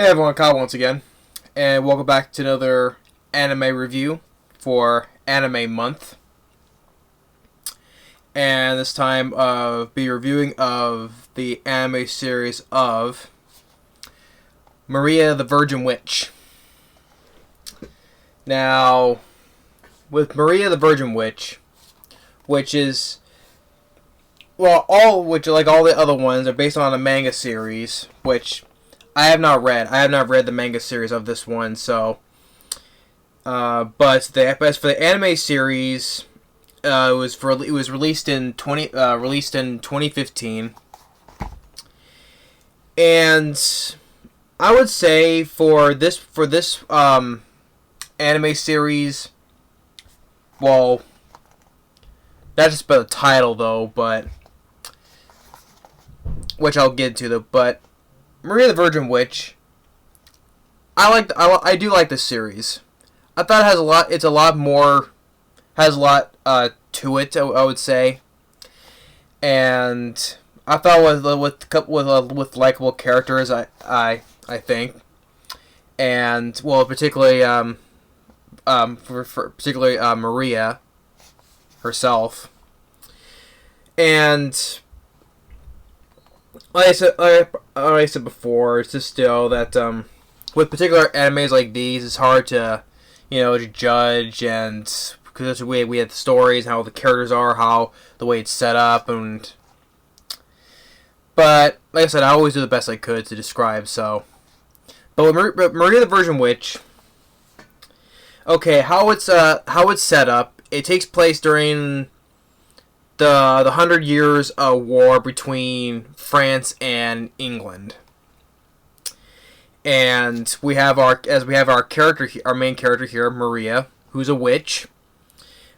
Hey everyone, Kyle once again, and welcome back to another anime review for Anime Month. And this time I'll be reviewing of the anime series of Maria the Virgin Witch. Now, with Maria the Virgin Witch, which is, well, like all the other ones are based on a manga series, which I have not read. I have not read the manga series of this one, so. But as for the anime series, it was released in 2015, and I would say for this anime series, well, not just by the title though, but which I'll get to though, but. Maria the Virgin Witch. I do like this series. I thought it has a lot. It's a lot more. Has a lot to it. I would say. And I thought with likable characters. I think. And well, particularly particularly Maria herself. And like I said before, it's just still that with particular animes like these, it's hard to to judge, and because that's the way we have the stories, how the characters are, how the way it's set up, but like I said, I always do the best I could to describe. So, but with Maria the Virgin Witch, okay, how it's set up, it takes place during the 100 Years War between France and England, and we have our main character here, Maria, who's a witch,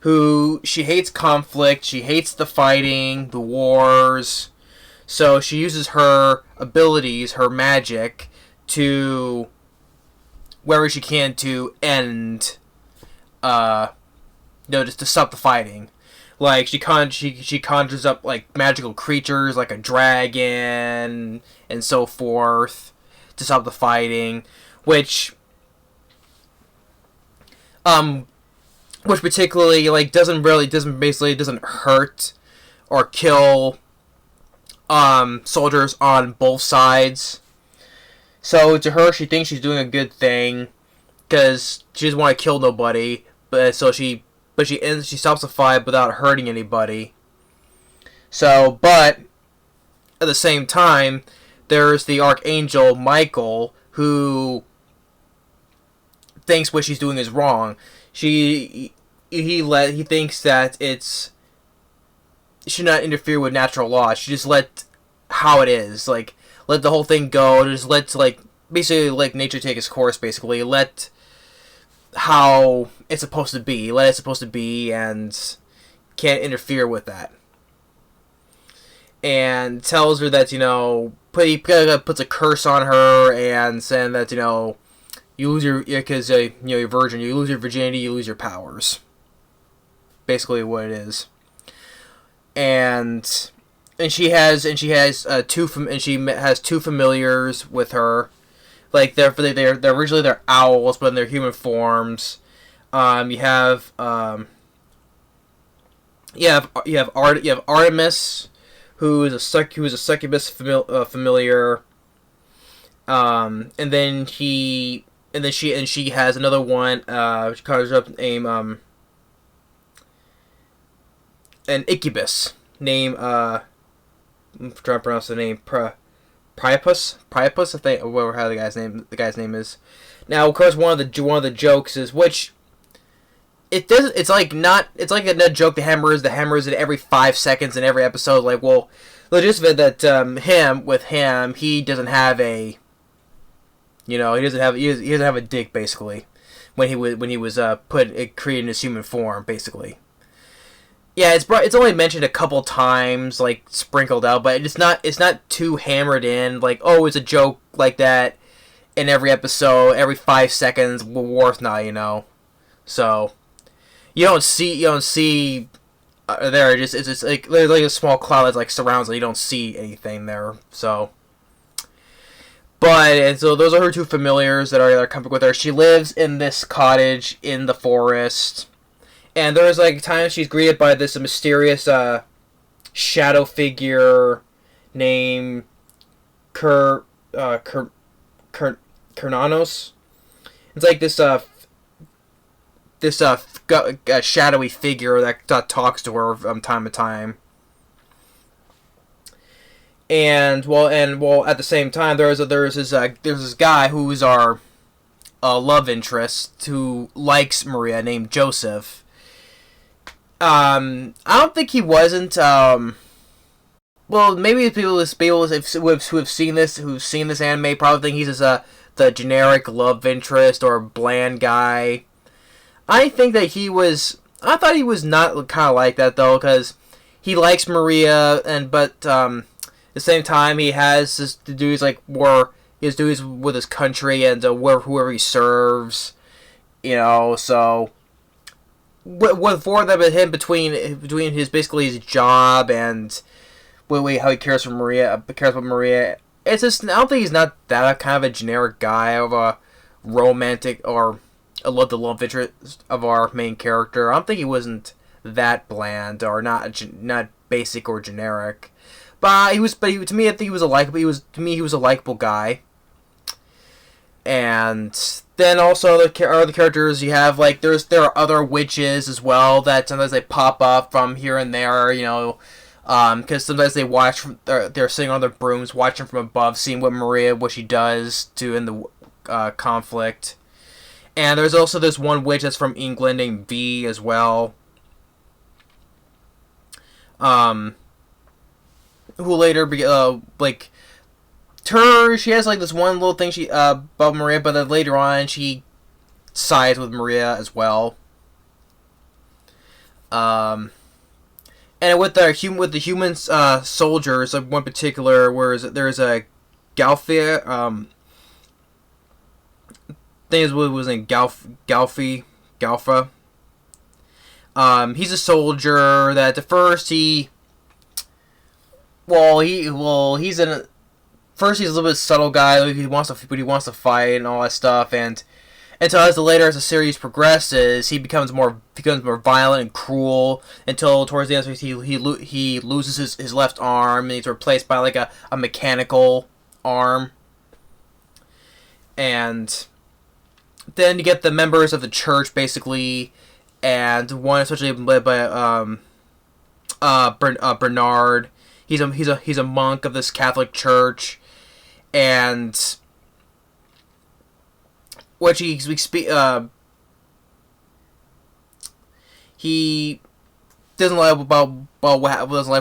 who she hates conflict, she hates the fighting, the wars, so she uses her abilities, her magic, to wherever she can to end, just to stop the fighting. Like, she conjures up, like, magical creatures, like a dragon, and so forth, to stop the fighting, which particularly, like, doesn't hurt or kill, soldiers on both sides. So, to her, she thinks she's doing a good thing, because she doesn't want to kill nobody, but she stops the fight without hurting anybody. So, but at the same time, there's the Archangel Michael, who thinks what she's doing is wrong. He thinks that it should not interfere with natural law. She just let how it is, like let the whole thing go. Just let basically nature take its course. Basically, let how it's supposed to be. Let it supposed to be, and can't interfere with that. And tells her that he puts a curse on her, and saying that you lose your you're virgin, you lose your virginity, you lose your powers. Basically, what it is. And she has two familiars with her. Like they're originally they're owls, but in their human forms. You have Artemis, who is a succubus familiar. And then she has another one. She conjures up name an incubus name. I'm trying to pronounce the name. Priapus, I think, or how the guy's name is. Now, of course, one of the jokes is the joke. The hammer is at every 5 seconds in every episode. Like, well, the gist of it that he doesn't have a, he doesn't have a dick basically when he was created in his human form basically. Yeah, it's only mentioned a couple times, like sprinkled out, but it's not too hammered in. Like, oh, it's a joke like that in every episode, every 5 seconds worth now, So you don't see there. It's just like there's like a small cloud that like surrounds it. You don't see anything there. So And so those are her two familiars that are coming with her. She lives in this cottage in the forest, and there's like times she's greeted by this mysterious shadow figure named Ker Kernanos. It's like this shadowy figure that talks to her from time to time. And at the same time, there's this guy who's our love interest who likes Maria, named Joseph. I don't think he wasn't. Well, maybe people who've seen this anime probably think he's just the generic love interest or bland guy. I think that he was. I thought he was not kind of like that though, because he likes Maria, but at the same time he has his duties like war. His duties with his country and whoever he serves, So with for them and him between his basically his job and how he cares about Maria. It's just I don't think he's not that kind of a generic guy of a romantic or the love interest of our main character. I don't think he wasn't that bland or not basic or generic. But to me, I think he was a likable guy. And then also the other characters you have, like there are other witches as well that sometimes they pop up from here and there, because sometimes they watch from they're sitting on their brooms, watching from above, seeing what she does to in the conflict. And there's also this one witch that's from England named V as well. Who later she has like this one little thing about Maria, but then later on she sides with Maria as well. And with the human soldiers, like one particular, there's a Galfia. I think it was named Galfa. He's a soldier that at first he's a little bit subtle guy. He wants to fight and all that stuff, and until as the series progresses, he becomes more violent and cruel until towards the end of the series he loses his left arm and he's replaced by like a mechanical arm. And then you get the members of the church basically, and one especially led by Bernard. He's a monk of this Catholic church, and what he doesn't like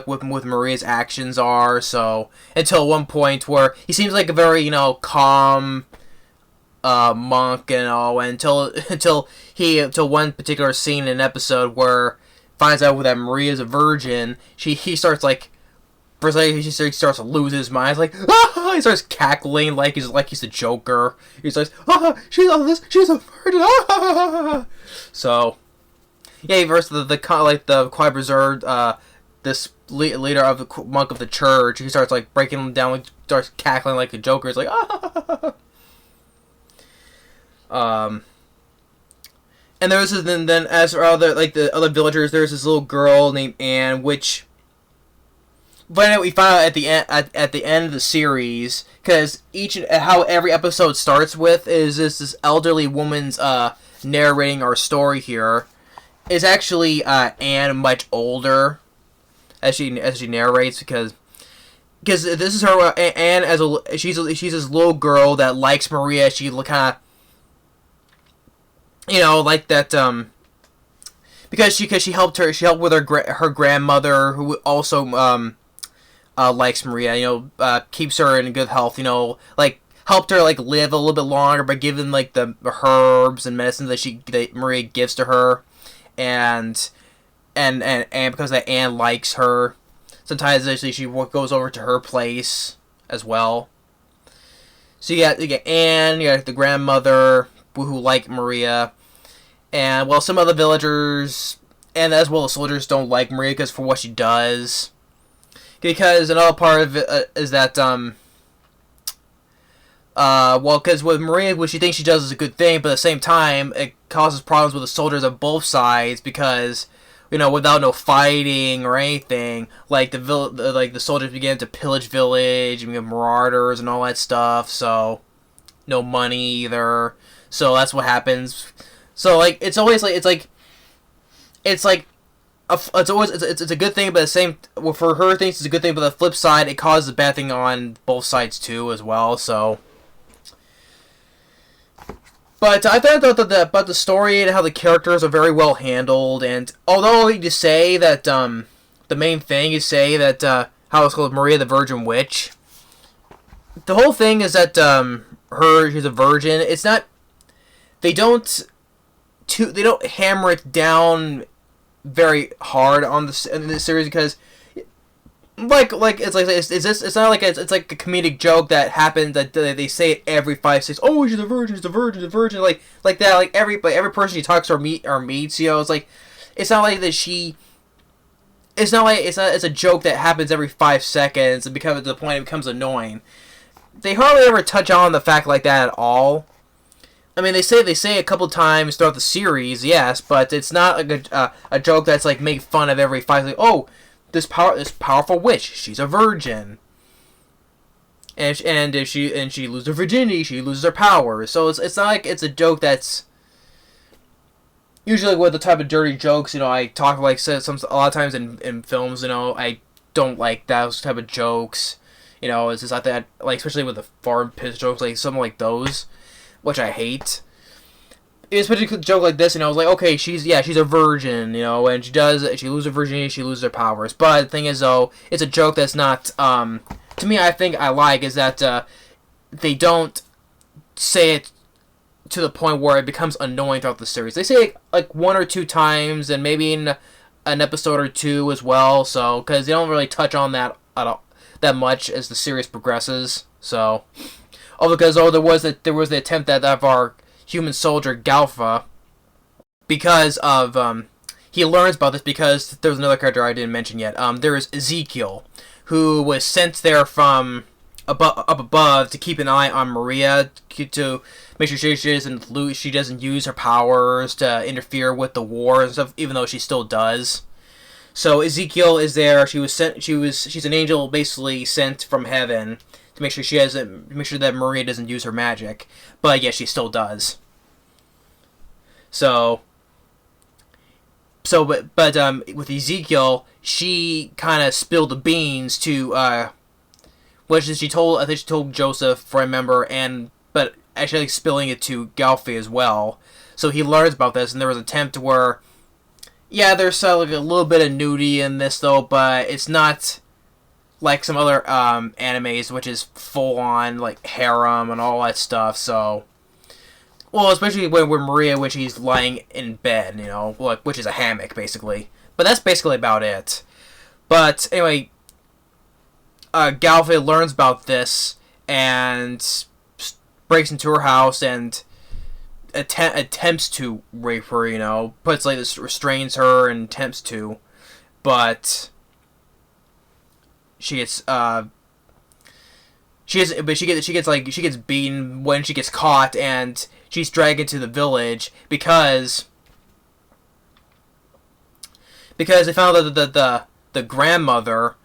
what Maria's actions are. So until one point where he seems like a very calm monk and all, until one particular scene in an episode where finds out that Maria's a virgin. He starts like. First, he starts to lose his mind. He's like, ah! He starts cackling like he's the Joker. He starts, she's a virgin. Ah! So, yeah, versus the quiet preserved, this leader of the monk of the church. He starts like breaking him down, starts cackling like a Joker. He's like, ah! And there's then as for the other villagers, there's this little girl named Anne, which. But we found out at the end of the series, because how every episode starts with is this elderly woman's narrating our story here. Is actually Anne much older as she narrates because this is her Anne she's this little girl that likes Maria. She kind of like that because she helped with her grandmother who also likes Maria, keeps her in good health, helped her live a little bit longer by giving the herbs and medicine that Maria gives to her, and because that Anne likes her, sometimes actually she goes over to her place as well. So you got Anne, you got the grandmother who like Maria, and some other villagers and as well as soldiers don't like Maria because for what she does. Because another part of it is that Well, because with Maria, what she thinks she does is a good thing, but at the same time, it causes problems with the soldiers on both sides because, without no fighting or anything, like the soldiers began to pillage village and become marauders and all that stuff. So, no money either. So that's what happens. So like, it's always like it's like it's a good thing, but the same for her things it's a good thing, but the flip side it causes a bad thing on both sides too as well. So. But I thought that about the story and how the characters are very well handled, and although you say that the main thing is say that how it's called Maria the Virgin Witch, the whole thing is that she's a virgin. It's not they don't hammer it down very hard on in this series because it's not like it's like a comedic joke that happens that they say it every 5 6. Oh, she's a virgin, she's a virgin, she's a virgin, like that. Like every person she talks to or meets, it's like it's not like that she. It's not like it's a joke that happens every 5 seconds and to the point it becomes annoying. They hardly ever touch on the fact like that at all. I mean, they say a couple times throughout the series, yes, but it's not like a joke that's like made fun of every 5. Like, oh. This powerful witch, she's a virgin, and if she loses her virginity, she loses her power. So it's not like it's a joke that's usually with the type of dirty jokes. I talk a lot of times in films. I don't like those type of jokes. It's just like that, like especially with the farm piss jokes, like something like those, which I hate. Especially a joke like this, it's like, okay, she's a virgin, and she loses her virginity, she loses her powers. But the thing is, though, it's a joke that's not, to me, I think I like, is that, they don't say it to the point where it becomes annoying throughout the series. They say it, like, 1 or 2 times, and maybe in an episode or 2 as well, so, because they don't really touch on that at all, that much as the series progresses, so. Because there was the attempt that of our human soldier Galfa, because of he learns about this because there's another character I didn't mention yet. There is Ezekiel, who was sent there from up above to keep an eye on Maria to make sure she doesn't use her powers to interfere with the war and stuff, even though she still does. So Ezekiel is there. She's an angel basically sent from heaven to make sure that Maria doesn't use her magic, but yeah, she still does. But with Ezekiel, she kind of spilled the beans to which I think she told Joseph, if I remember, but actually spilling it to Galfi as well. So he learns about this, and there was an attempt where, yeah, there's like a little bit of nudity in this though, but it's not like some other animes, which is full on like harem and all that stuff. So, well, especially when Maria, when she's lying in bed, which is a hammock basically. But that's basically about it. But anyway, Galvin learns about this and breaks into her house and attempts to rape her. Puts like this, restrains her and attempts to, but she gets beaten when she gets caught, and she's dragged into the village because they found that the grandmother,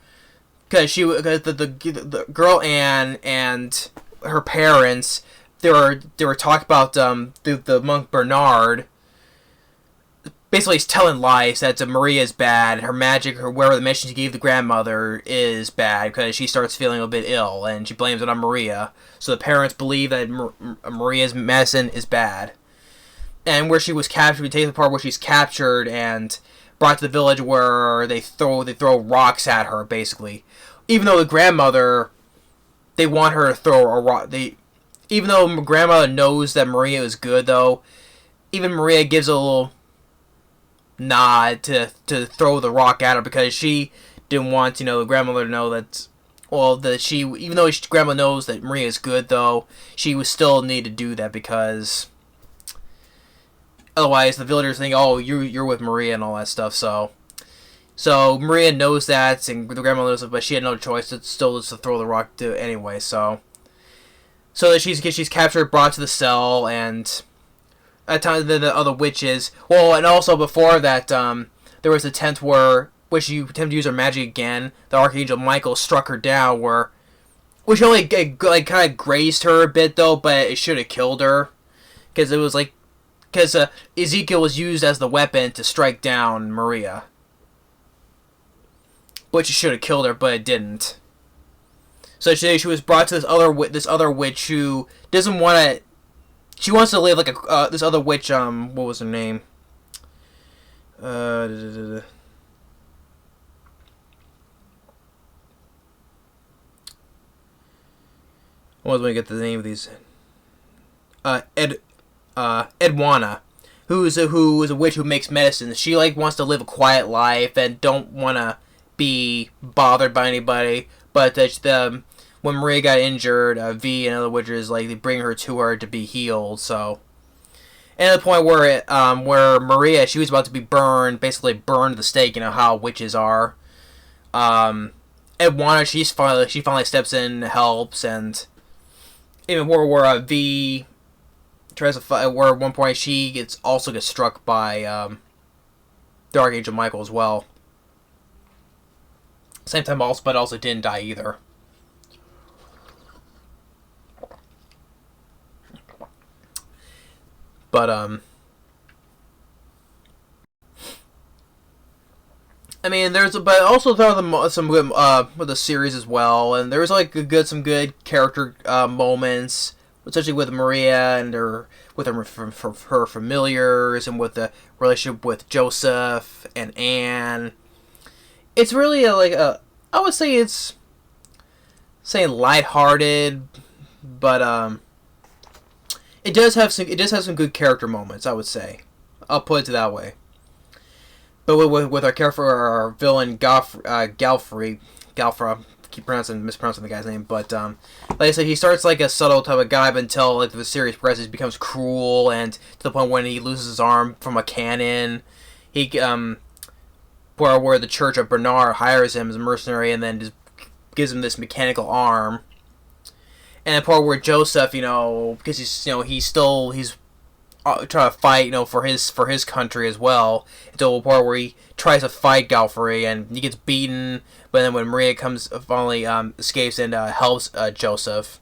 because the girl Anne and her parents, they were talking about the monk Bernard. Basically, he's telling lies that Maria is bad. Her magic, or whatever the medicine she gave the grandmother, is bad because she starts feeling a bit ill, and she blames it on Maria. So the parents believe that Maria's medicine is bad. And where she was captured, we take the part where she's captured and brought to the village where they throw rocks at her, basically. Even though the grandmother, they want her to throw a rock. Even though grandmother knows that Maria is good, though, even Maria gives a little nod to throw the rock at her because she didn't want the grandmother to know that. Well, even though grandma knows that Maria is good, though, she would still need to do that because otherwise the villagers think, oh, you're with Maria and all that stuff. So Maria knows that, and the grandma knows it, but she had no choice. It's still just to throw the rock to anyway. So So that she's captured, brought to the cell, and at times the other witches. Well, and also before that, there was a attempt where she attempted to use her magic again. The Archangel Michael struck her down, which only like kind of grazed her a bit though, but it should have killed her because it was like because Ezekiel was used as the weapon to strike down Maria, which should have killed her, but it didn't. So she was brought to this other witch who doesn't want to. She wants to live like this other witch. What was her name? I was going to get the name of these. Edwana, who is a witch who makes medicine. She like wants to live a quiet life and don't want to be bothered by anybody. But when Maria got injured, V and other witches like they bring her to her to be healed. So, and at the point where Maria, she was about to be burned, basically burned to the stake. You know how witches are. Edwana, she finally steps in, helps, and even where V tries to fight, where at one point she gets struck by the Archangel Michael as well. Same time but also didn't die either. But I mean, but also there are some good with the series as well, and there's like some good character moments, especially with Maria and her familiars, and with the relationship with Joseph and Anne. It's really I would say it's saying lighthearted, but it does have some good character moments. I would say, I'll put it that way. But with our villain Galfrey, keep mispronouncing the guy's name, but like I said, he starts like a subtle type of guy, but until like the series progresses, he becomes cruel, and to the point when he loses his arm from a cannon, he where the Church of Bernard hires him as a mercenary, and then just gives him this mechanical arm. And the part where Joseph, because he's trying to fight, for his country as well, until a part where he tries to fight Galfrey and he gets beaten, but then when Maria finally escapes and helps Joseph,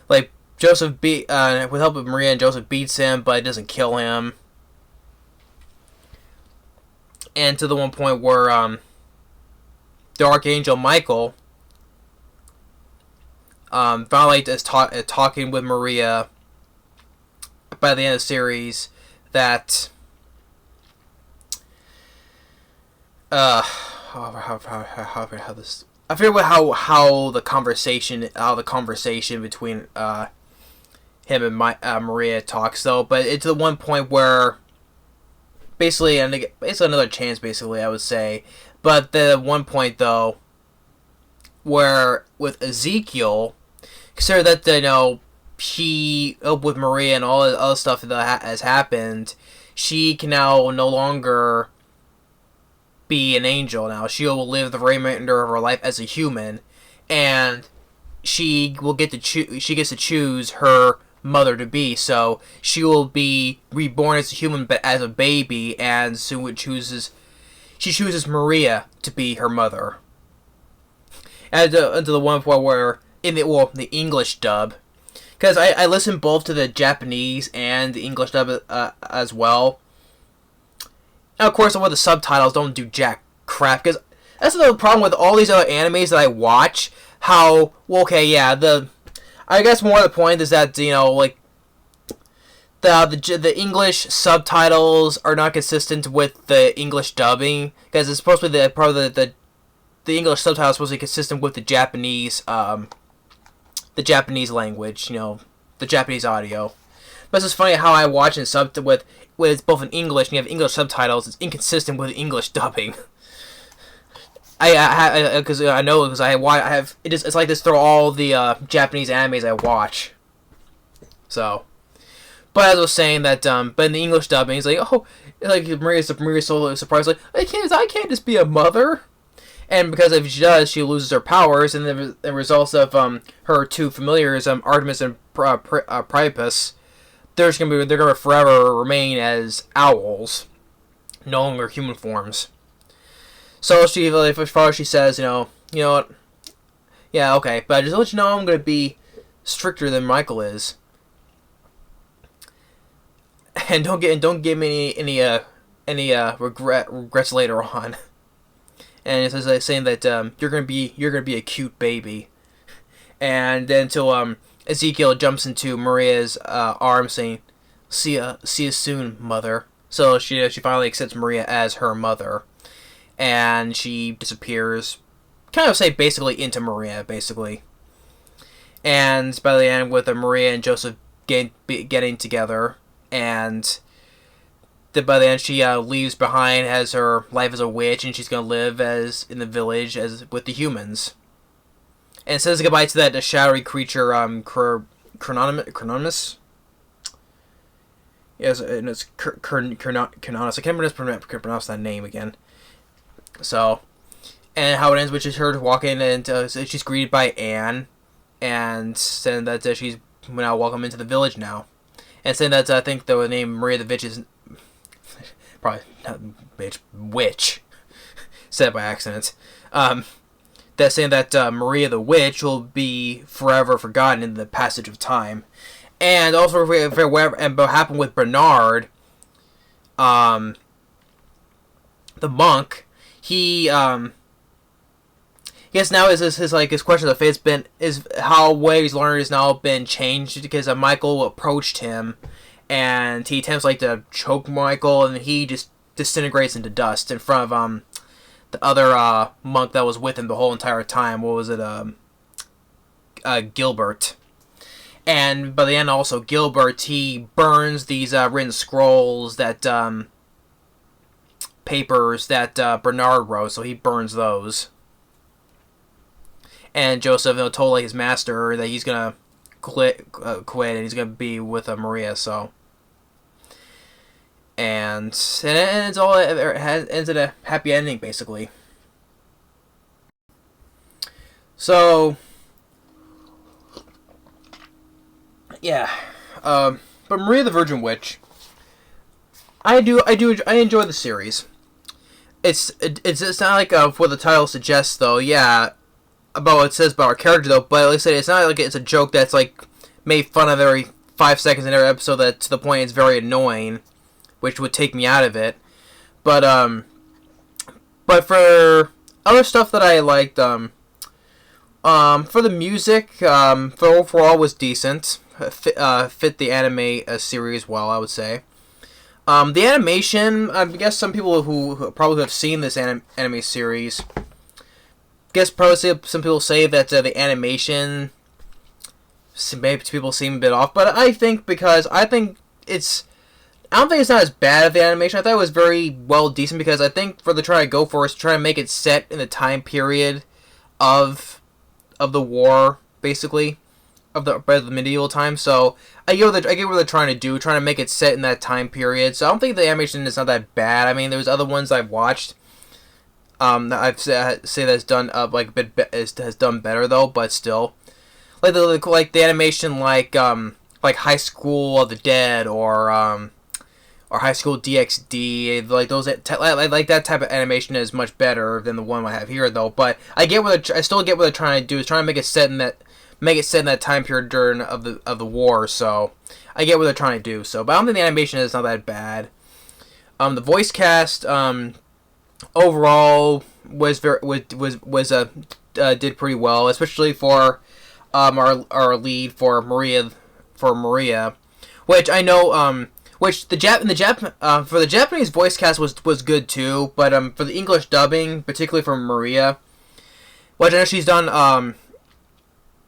like Joseph with help of Maria, and Joseph beats him, but it doesn't kill him. And to the one point where the Archangel Michael finally is talking with Maria by the end of the series that how this I forget how the conversation between him and Maria talks though, but it's the one point where basically it's another chance, basically I would say, but the one point though where with Ezekiel, consider that he with Maria and all the other stuff that has happened, she can now no longer be an angel. Now she will live the remainder of her life as a human, and she gets to choose her mother to be. So she will be reborn as a human, but as a baby, and soon she chooses Maria to be her mother. And to the one point where in the English dub, because I listened both to the Japanese and the English dub as well. And of course, with the subtitles don't do jack crap, because that's the problem with all these other animes that I watch. I guess more of the point is that the English subtitles are not consistent with the English dubbing, because it's supposed to be the English subtitles supposed to be consistent with the Japanese language, the Japanese audio. But it's just funny how I watch and sub with both in English and you have English subtitles. It's inconsistent with English dubbing. Because I know because I have it's like this through all the Japanese animes I watch. So, but as I was saying that, but in the English dubbing, it's like Maria's so surprised, like I can't just be a mother. And because if she does, she loses her powers, and the results of her two familiars, Artemis and Priapus, they're gonna forever remain as owls, no longer human forms. So she, like, as far as she says, you know what, yeah, okay, but just to let you know, I'm gonna be stricter than Michael is, and don't give me any regrets later on. And it says, like, saying that you're gonna be a cute baby, and then until Ezekiel jumps into Maria's arms, saying, see you soon, mother." So she finally accepts Maria as her mother, and she disappears, kind of say basically into Maria, basically. And by the end, with Maria and Joseph getting together, and by the end she leaves behind as her life as a witch, and she's gonna live as in the village as with the humans. And says goodbye to that shadowy creature, Chronomus. Yes, and it's Chronomus. I can't pronounce that name again. So, and how it ends, which is her walking, and she's greeted by Anne, and saying that she's now welcome into the village now, and saying that I think the name Maria the Witch is probably not witch, said by accident. That's saying that Maria the Witch will be forever forgotten in the passage of time. And also, for what happened with Bernard, the monk, he guess now is his question of faith is how what he's learned has now been changed, because Michael approached him, and he attempts to choke Michael, and he just disintegrates into dust in front of the other monk that was with him the whole entire time. What was it? Gilbert. And by the end, also Gilbert, he burns these written scrolls, that papers that Bernard wrote, so he burns those. And Joseph told his master that he's gonna quit, and he's gonna be with Maria. So, and it's all ends in a happy ending, basically. So, yeah, but Maria the Virgin Witch, I enjoy the series. It's not like what the title suggests, though. Yeah, about what it says about our character, though. But like I said, it's not like it's a joke that's made fun of every 5 seconds in every episode, that to the point it's very annoying, which would take me out of it. But for other stuff that I liked, for the music, for overall was decent. Fit the anime series well, I would say. The animation, I guess some people who probably have seen this anime series, probably some people say that the animation, maybe people seem a bit off, but I don't think it's not as bad as the animation. I thought it was very well decent, because I think for the try to go for is trying to make it set in the time period of the war, basically, of the medieval time. So I get what they're trying to do, trying to make it set in that time period. So I don't think the animation is not that bad. I mean, there's other ones I've watched that I've say that's done has done better, though, but still, like the animation like High School of the Dead, or High School DxD, like those like that type of animation is much better than the one I have here, though. But I still get what they're trying to do, is trying to make it set in that time period during of the war. So I get what they're trying to do. So, but I don't think the animation is not that bad. The voice cast overall was did pretty well, especially for our lead for Maria, which I know which for the Japanese voice cast was good too, but for the English dubbing, particularly for Maria, which I know she's done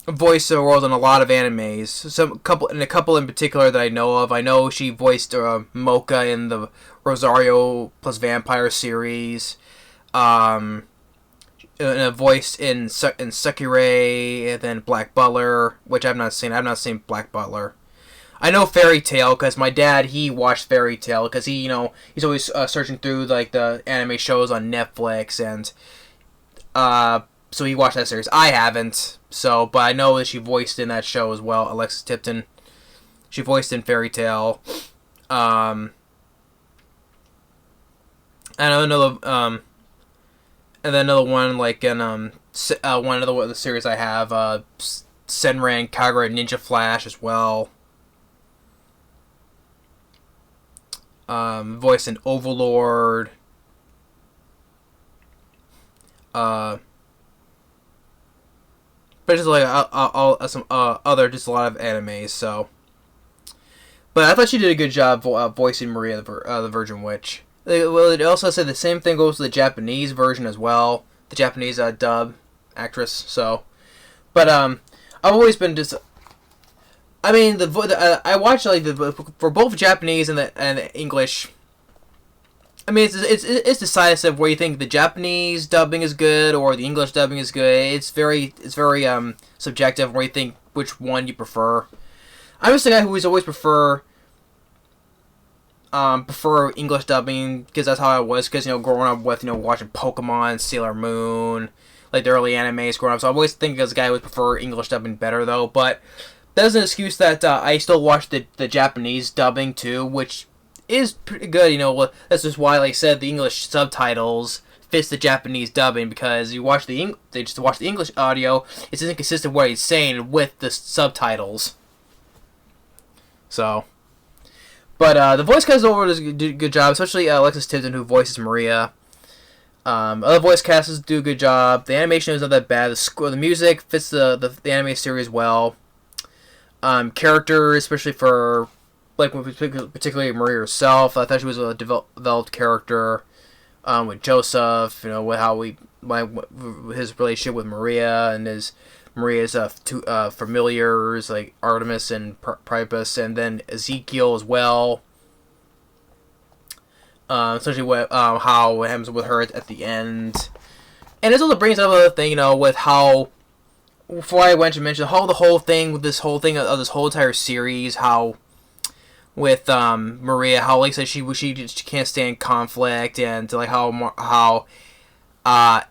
voice roles in a lot of animes, a couple in particular that I know of. I know she voiced Mocha in the Rosario plus Vampire series, and voiced in Sekirei, and then Black Butler, which I've not seen. I've not seen Black Butler. I know Fairy Tail because my dad, he watched Fairy Tail because he's always searching through the anime shows on Netflix, and So he watched that series. I haven't. So, but I know that she voiced in that show as well. Alexis Tipton. She voiced in Fairy Tail. And another and then another one like in one of the series I have Senran Kagura Ninja Flash as well. Voiced in Overlord. But just like some other, just a lot of animes. So, but I thought she did a good job voicing Maria the Virgin Witch. Well, it also said the same thing goes to the Japanese version as well. The Japanese dub actress. So, but I've always been just. I mean, I watched like for both Japanese and the English. I mean, it's decisive where you think the Japanese dubbing is good or the English dubbing is good. It's very subjective where you think which one you prefer. I'm just a guy who always prefer English dubbing because that's how I was. Because growing up with watching Pokemon, Sailor Moon, like the early animes growing up. So I always think as a guy who would prefer English dubbing better though. But that's an excuse that I still watch the Japanese dubbing too, which is pretty good. That's just why, like I said, the English subtitles fits the Japanese dubbing because you watch they just watch the English audio. It's inconsistent what he's saying with the subtitles. So, but the voice cast overall does a good job, especially Alexis Tipton, who voices Maria. Other voice casts do a good job. The animation is not that bad. The music fits the anime series well. Characters, especially for particularly Maria herself, I thought she was a developed character. With Joseph, with how his relationship with Maria and Maria's two familiars like Artemis and Priapus, and then Ezekiel as well. Especially how it happens with her at the end, and this also brings up another thing, with how. Before I went to mention how the whole thing with this whole thing of this whole entire series, how with Maria, how like I said she can't stand conflict, and like how the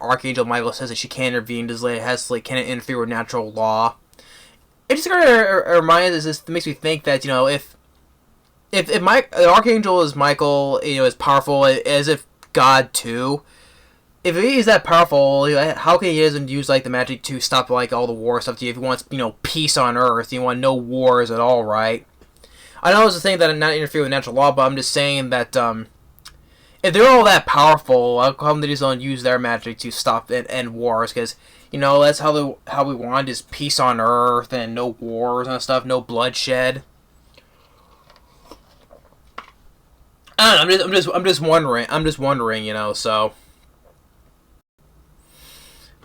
Archangel Michael says that she can't intervene, can't interfere with natural law. It just kind of reminds us. This makes me think that if the Archangel is Michael, as powerful as if God too. If he's that powerful, how can he doesn't use like the magic to stop like all the war stuff? If he wants peace on Earth, you want no wars at all, right? I know it's a thing that not interfere with natural law, but I'm just saying that if they're all that powerful, how come they just don't use their magic to stop and end wars? Because that's how we want is peace on Earth and no wars and stuff, no bloodshed. I don't know. I'm just wondering. So.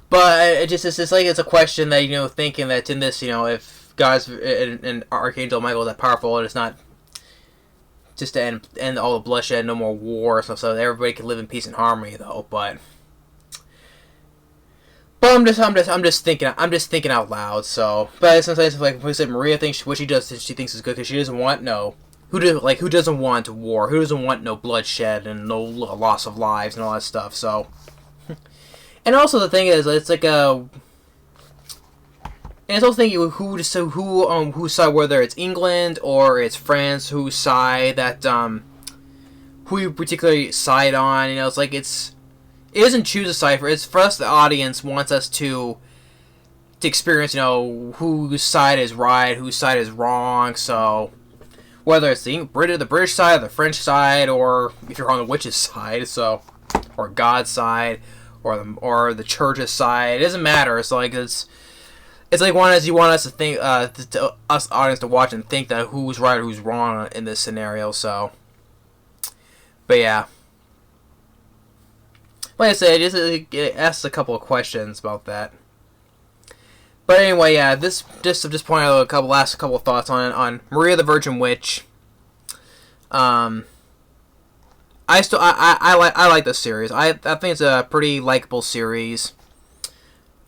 But it's like it's a question that thinking that in this if God's and Archangel Michael is that powerful, it's not just to end all the bloodshed, no more war and stuff, so everybody can live in peace and harmony though. But I'm just thinking out loud. So, but sometimes like I said, Maria thinks what she does, she thinks is good because she doesn't want who doesn't want war, who doesn't want no bloodshed and no loss of lives and all that stuff. So. And also the thing is, it's like and it's also thinking whose side, whether it's England or it's France, whose side that who you particularly side on. It's like it doesn't choose a side it's for us. The audience wants us to experience whose side is right, whose side is wrong. So whether it's the British side, or the French side, or if you're on the witch's side, or God's side. Or the church's side. It doesn't matter. It's like it's like you want us to think, us audience to watch and think that who's right or who's wrong in this scenario. So, but yeah, like I said, it asks a couple of questions about that. But anyway, yeah, just point out last couple of thoughts on Maria the Virgin Witch. I like this series. I think it's a pretty likable series.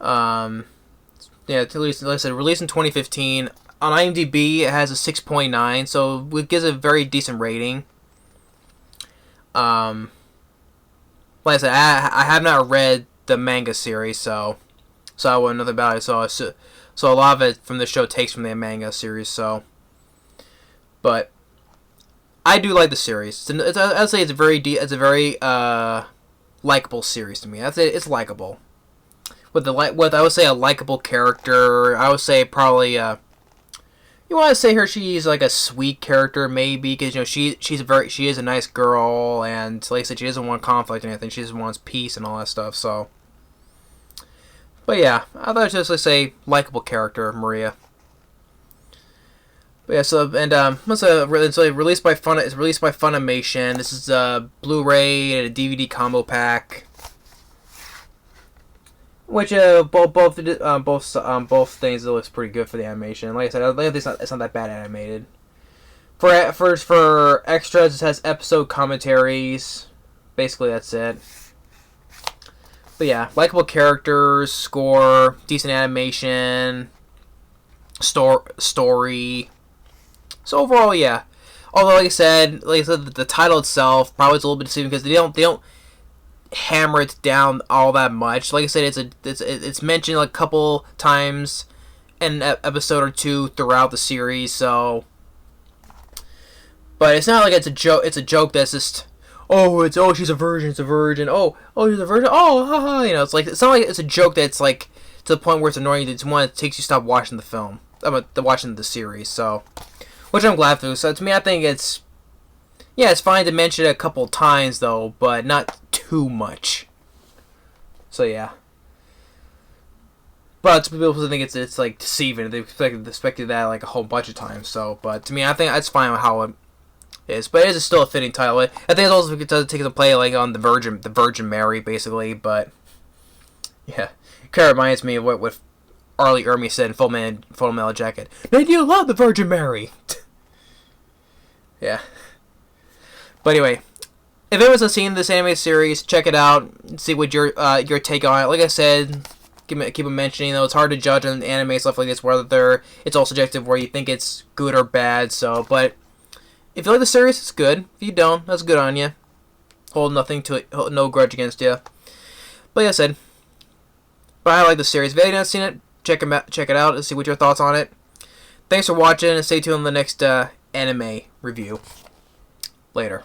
Yeah, at least like I said, released in 2015 on IMDb. It has a 6.9, so it gives a very decent rating. like I said, I have not read the manga series, so I wouldn't know nothing about it. So a lot of it from the show takes from the manga series. So, but I do like the series. I'd say it's a very likable series to me. I'd say it's likable. With I would say a likable character. I would say probably you want to say she's like a sweet character maybe, because she is a nice girl, and like I said, she doesn't want conflict or anything. She just wants peace and all that stuff. So, but yeah, I thought just like say likable character Maria. But yeah, so and it's released by Funimation. This is a Blu-ray and a DVD combo pack. Which both things, it looks pretty good for the animation. Like I said, it's not that bad animated. For extras, it has episode commentaries. Basically, that's it. But yeah, likable characters, score, decent animation, story. So overall, yeah. Although, like I said, the title itself probably is a little bit deceiving because they don't hammer it down all that much. Like I said, it's mentioned like a couple times in an episode or two throughout the series. So, but it's not like it's a joke. It's a joke that's just she's a virgin. It's a virgin. Oh she's a virgin. Oh haha. It's not like it's a joke that's like to the point where it's annoying. It's one that takes you to stop watching the film. Watching the series. So, which I'm glad for. So to me, I think it's fine to mention it a couple times though, but not too much. So yeah. But some people think it's like deceiving. They expected that like a whole bunch of times. So, but to me, I think that's fine with how it is. But it is still a fitting title. I think it's also taking the play like on the Virgin Mary basically. But yeah, it kind of reminds me of what Arlie Ermy said in Full Metal Jacket. "Now you love the Virgin Mary." Yeah. But anyway, if it was a scene in this anime series, check it out. See what your take on it. Like I said, keep mentioning though, it's hard to judge on anime stuff like this whether it's all subjective, where you think it's good or bad. So, but if you like the series, it's good. If you don't, that's good on you. Hold nothing to it. Hold no grudge against you. But like I said, but I like the series. If you haven't seen it, check it out and see what your thoughts on it. Thanks for watching, and stay tuned on the next anime review. Later.